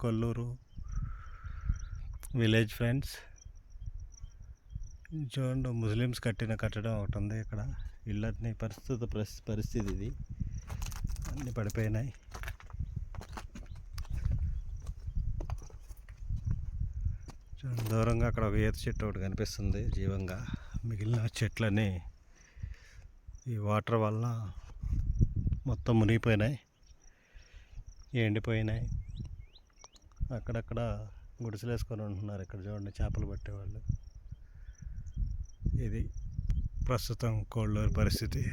Kolluru village friends. చూడండి, Muslims కట్టిన కట్టడం ఒకటి ఉంది ఇక్కడ. ఇళ్ళని పరిస్థితి ఇది, అన్నీ పడిపోయినాయి. చూడండి, దూరంగా అక్కడ ఒక ఈత చెట్టు ఒకటి కనిపిస్తుంది జీవంగా. మిగిలిన చెట్లన్నీ ఈ వాటర్ వల్ల మొత్తం మునిగిపోయినాయి, ఎండిపోయినాయి. అక్కడక్కడ గుడిసెలు వేసుకొని ఉంటున్నారు. ఇక్కడ చూడండి, చేపలు పట్టేవాళ్ళు. ఇది ప్రస్తుతం కోళ్ళూరు పరిస్థితి.